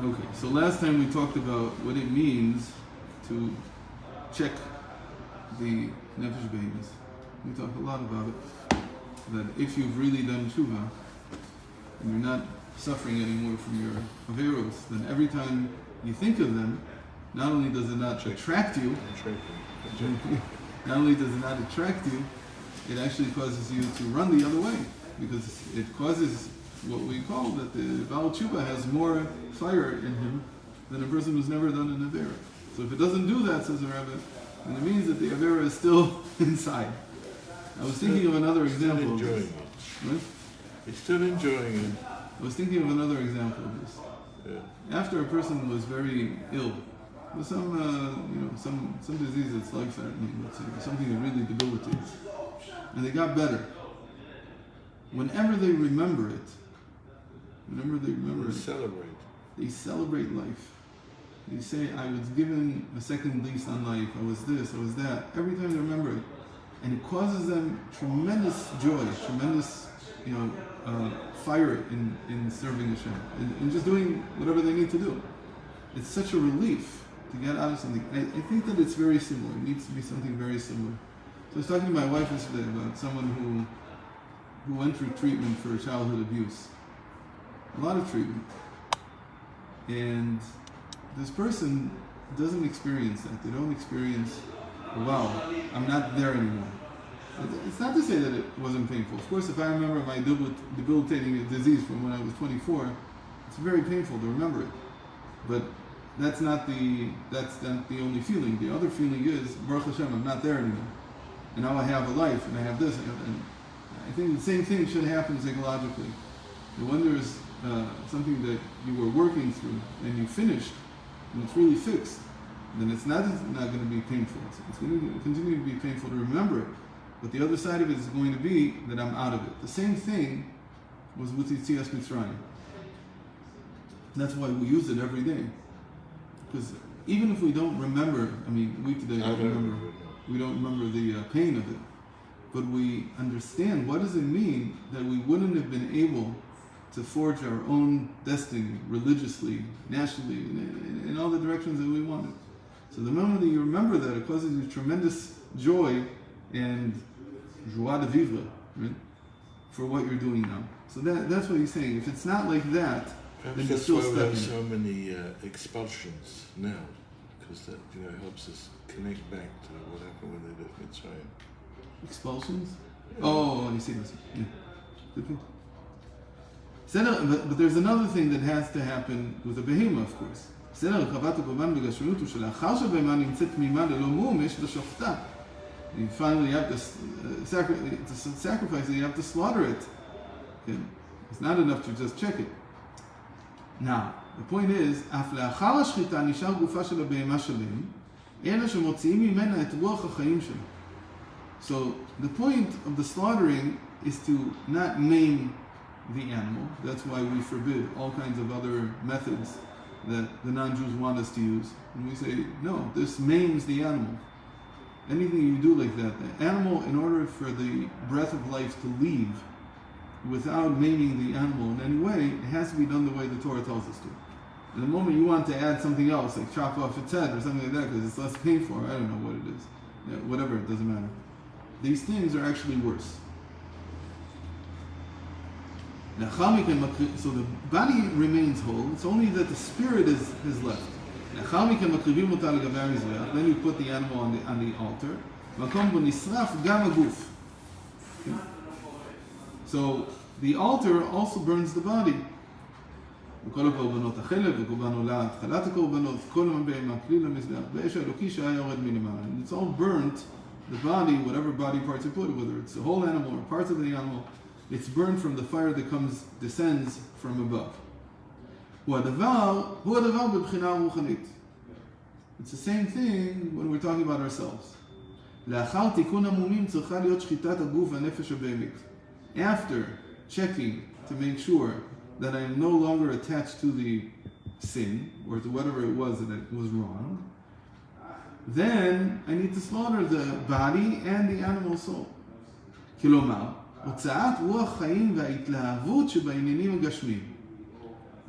Okay, so last time we talked about what it means to check the nefesh behemoths. We talked a lot about it. That if you've really done tshuva and you're not suffering anymore from your averos, then every time you think of them, not only does it not attract you, not only does it not attract you, it actually causes you to run the other way, because it causes what we call that the Baal Tshuva has more fire in him than a person who's never done an Avera. So if it doesn't do that, says the Rebbe, then it means that the Avera is still inside. I was thinking of another example of this. What? He's still enjoying it. I was thinking of another example of this. Yeah. After a person was very ill, with some disease that's life-threatening, let's say, or something that really debilitates, and they got better. Whenever they remember it, they celebrate life. They say, I was given a second lease on life, I was this, I was that. Every time they remember it. And it causes them tremendous joy, tremendous fire in serving Hashem, in just doing whatever they need to do. It's such a relief to get out of something. I think that it's very similar. It needs to be something very similar. So I was talking to my wife yesterday about someone who went through treatment for childhood abuse. A lot of treatment. And this person doesn't experience that. They don't experience, wow, I'm not there anymore. It's not to say that it wasn't painful. Of course, if I remember my debilitating disease from when I was 24, it's very painful to remember it. But that's not the only feeling. The other feeling is, Baruch Hashem, I'm not there anymore. And now I have a life, and I have this. And I think the same thing should happen psychologically. The wonder is something that you were working through, and you finished, and it's really fixed. Then it's not going to be painful. It's going to continue to be painful to remember it. But the other side of it is going to be that I'm out of it. The same thing was with Yetzias Mitzrayim. That's why we use it every day. Because even if we don't remember, we today we don't remember the pain of it. But we understand, what does it mean that we wouldn't have been able to forge our own destiny religiously, nationally, in all the directions that we wanted. So the moment that you remember that, it causes you tremendous joy and joie de vivre, right, for what you're doing now. So that's what he's saying. If it's not like that, then you're still stuck in it. That's why we have so many expulsions now, because that helps us connect back to what happened when they left Mitzrayim. Expulsions? Yeah. Oh, you see this. Yeah. Good point. But there's another thing that has to happen with a behemoth, of course. You finally have to sacrifice it, you have to slaughter it. Okay? It's not enough to just check it. Now, the point is, so the point of the slaughtering is to not maim the animal. That's why we forbid all kinds of other methods that the non-Jews want us to use. And we say, no, this maims the animal. Anything you do like that, the animal, in order for the breath of life to leave without maiming the animal in any way, it has to be done the way the Torah tells us to. And the moment you want to add something else, like chop off its head or something like that, because it's less painful, or I don't know what it is, whatever, it doesn't matter. These things are actually worse. So the body remains whole, it's only that the spirit is left. Then you put the animal on the altar. Okay. So the altar also burns the body. And it's all burnt, the body, whatever body parts you put, whether it's the whole animal or parts of the animal, it's burned from the fire that descends from above. It's the same thing when we're talking about ourselves. After checking to make sure that I am no longer attached to the sin, or to whatever it was that it was wrong, then I need to slaughter the body and the animal soul. הוצאת רוח חיים וההתלהבות שבעניינים הגשמיים.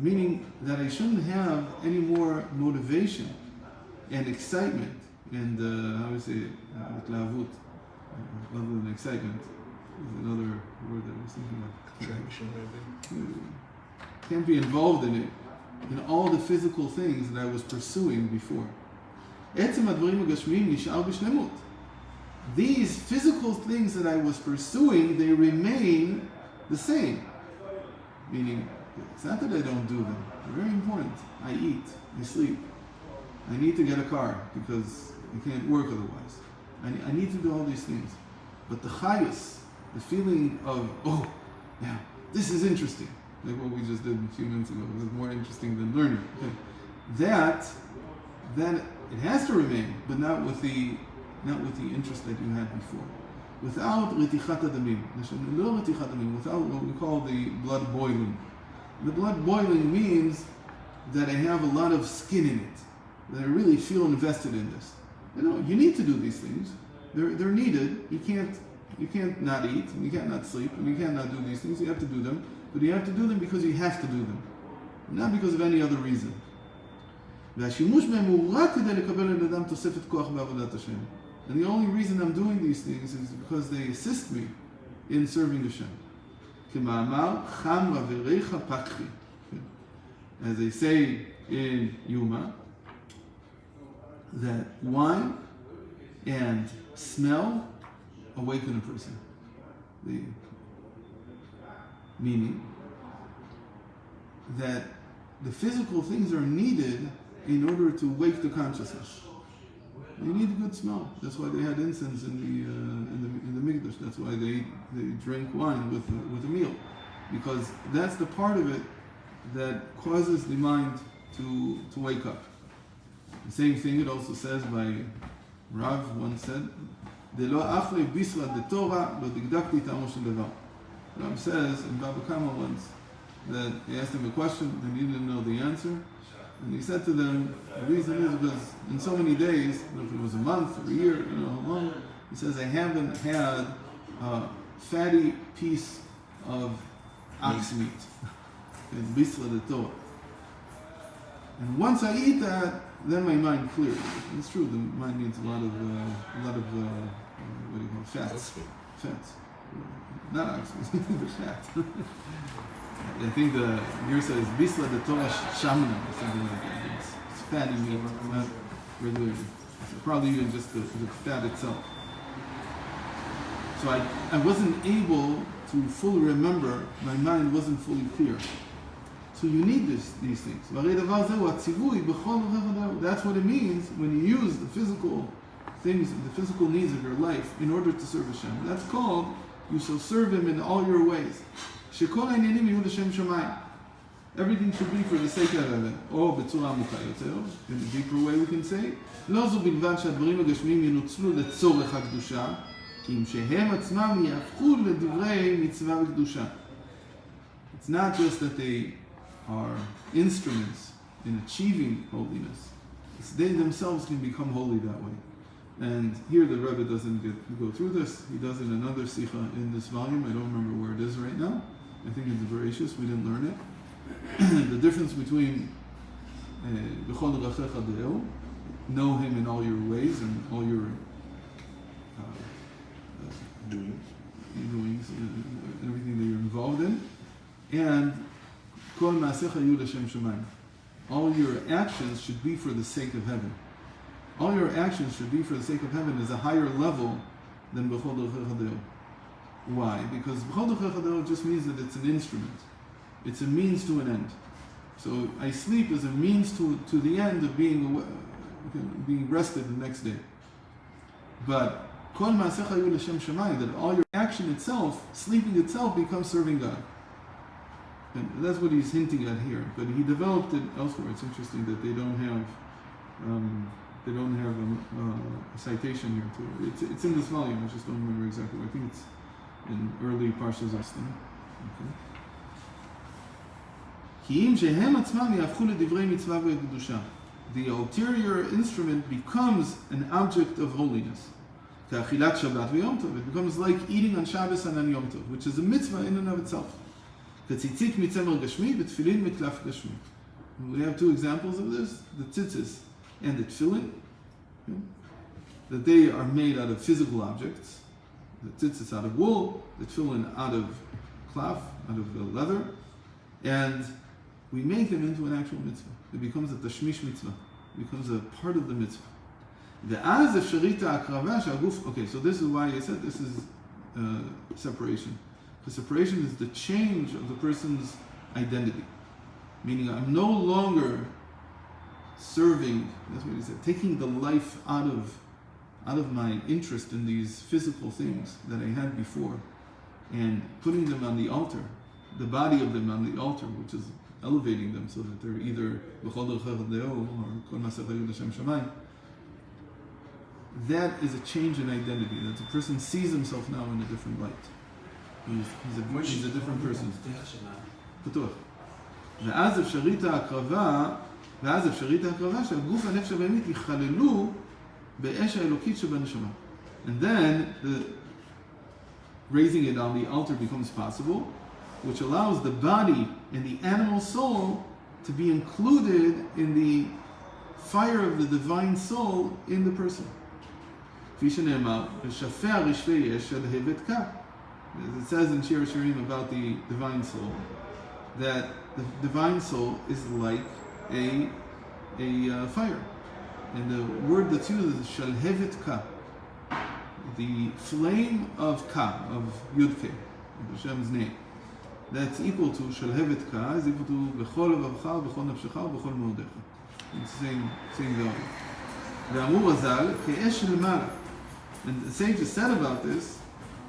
meaning that I shouldn't have any more motivation and excitement and how do you say it, התלהבות, other than excitement is another word that I was thinking of. Attraction, maybe. Can't be involved in it, in all the physical things that I was pursuing before. עצם הדברים הגשמיים נשאר בשלמות. These physical things that I was pursuing, they remain the same. Meaning, it's not that I don't do them. They're very important. I eat, I sleep. I need to get a car because I can't work otherwise. I need to do all these things. But the chayus, the feeling of, oh, yeah, this is interesting. Like what we just did a few minutes ago. It was more interesting than learning. Okay. That it has to remain, but not with the interest that you had before. Without retichat adamim, without what we call the blood boiling. The blood boiling means that I have a lot of skin in it, that I really feel invested in this. You need to do these things. They're needed. You can't not eat, and you can't not sleep, and you can't not do these things. You have to do them, but you have to do them because you have to do them, not because of any other reason. והשימוש בהם הוא רק כדי לקבל לאדם תוספת כוח בעבודת השם. And the only reason I'm doing these things is because they assist me in serving Hashem. כמאמר חמרה וריחה פקחי. As they say in Yuma, that wine and smell awaken a person. Meaning that the physical things are needed in order to wake the consciousness. You need a good smell. That's why they had incense in the mikdash. That's why they drank wine with a meal, because that's the part of it that causes the mind to wake up. The same thing it also says by Rav once said, "Delo achre bisra de Torah lo digdakti tamo shel davar." Rav says in Baba Kama once that he asked him a question and he didn't know the answer. And he said to them, the reason is because in so many days, if it was a month or a year, how long, he says, I haven't had a fatty piece of ox meat. And bisra de Torah. And once I eat that, then my mind clears. It's true, the mind needs a lot of what do you call it? Fats. Fats. Not ox meat, but fat. I think the Yersa is Bisla the Torah Shamna or something like that. It's fatty meat, it's not regular. It's probably even just the fat itself. So I wasn't able to fully remember, my mind wasn't fully clear. So you need these things. That's what it means when you use the physical things, the physical needs of your life in order to serve Hashem. That's called, you shall serve Him in all your ways. Everything should be for the sake of heaven, or בצורה עמוקה יותר, in a deeper way we can say, לא זו בלבד שהדברים הגשמיים ינוצלו לצורך הקדושה, כי אם שהם עצמם יהפכו לדברי מצווה וקדושה. It's not just that they are instruments in achieving holiness, it's they themselves can become holy that way. And here the Rebbe doesn't go through this. He does it in another Sicha in this volume. I don't remember where it is right now. I think it's Bereshis. We didn't learn it. The difference between B'chol Rachecha Deo, know Him in all your ways and all your doings, everything that you're involved in, and Kol Ma'asecha Yu L'Shem Shemayim. All your actions should be for the sake of heaven. All your actions should be for the sake of heaven is a higher level than B'chol Rachecha Deo. Why? Because B'chol Rachecha Deo just means that it's an instrument. It's a means to an end. So I sleep as a means to the end of being rested the next day. But Kol Ma'asecha Yu L'Shem Shemayim, that all your action itself, sleeping itself, becomes serving God. And that's what he's hinting at here. But he developed it elsewhere. It's interesting that they don't have a citation here too. It's in this volume. I just don't remember exactly. I think it's in early Parshas Astin. The ulterior instrument becomes an object of holiness. It becomes like eating on Shabbos and on Yom Tov, which is a mitzvah in and of itself. כציצית מצמר גשמי ותפילין מקלף גשמי. We have two examples of this, the tzitzis and the tefillin, that they are made out of physical objects. The tzitzis out of wool, the tefillin out of cloth, out of leather, and we make them into an actual mitzvah. It becomes a tashmish mitzvah. It becomes a part of the mitzvah. ואז אפשרית ההקרבה שהגוף, okay, so this is why I said this is separation. The separation is the change of the person's identity. Meaning I'm no longer serving, that's what he said, taking the life out of my interest in these physical things that I had before and putting them on the altar, the body of them on the altar, which is elevating them so that they're either b'chol derech deo or kol ma'aseh l'shem shamayim. That is a change in identity, that the person sees himself now in a different light. He's a different person. פתוח. ואז אפשרית ההקרבה שהגוף והנפש הבהמית ייכללו באש האלוקית שבנשמה. And then raising it on the altar becomes possible, which allows the body and the animal soul to be included in the fire of the divine soul in the person. כפי שנאמר, ושפע רשפי אש שלהבת קה. As it says in Shir Shirim about the divine soul, that the divine soul is like a fire. And the word that's used is shalhevet ka, the flame of ka, of Yudke, of Hashem's name. That's equal to shalhevet ka, is equal to b'chol levavcha, b'chol nafshecha, b'chol ma'odecha. It's the same value. Ve'amur Hazal ke'esh l'mala. And the sages said about this,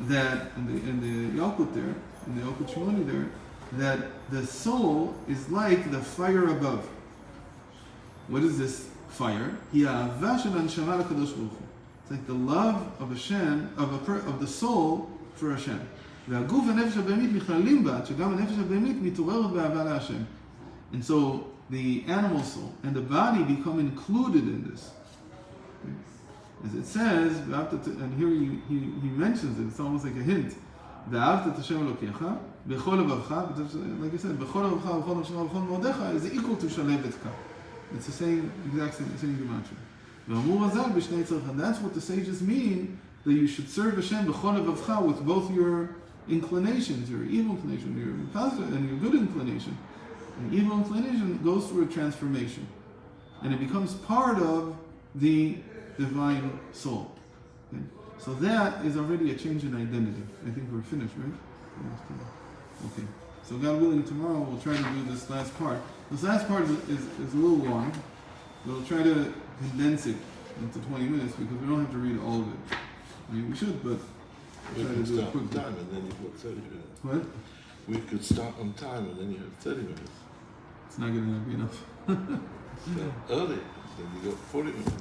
that in the Yalkut there, in the Yalkut Shimoni there, that the soul is like the fire above. What is this fire? It's like the love of Hashem, of the soul for Hashem. And so the animal soul and the body become included in this. As it says, and here he mentions it, it's almost like a hint. Like I said, is equal to shalevet ka. It's the same, exact same gematria. And that's what the sages mean, that you should serve Hashem with both your inclinations, your evil inclination, your positive and your good inclination. And evil inclination goes through a transformation, and it becomes part of the divine soul. Okay? So that is already a change in identity. I think we're finished, right? Okay. So God willing, tomorrow we'll try to do this last part. This last part is a little long. We'll try to condense it into 20 minutes because we don't have to read all of it. I mean, we should, but we try to could do it start on quickly. time and then you have 30 minutes. What? We could start on time and then you have 30 minutes. It's not going to be enough. So early, then you got 40 minutes.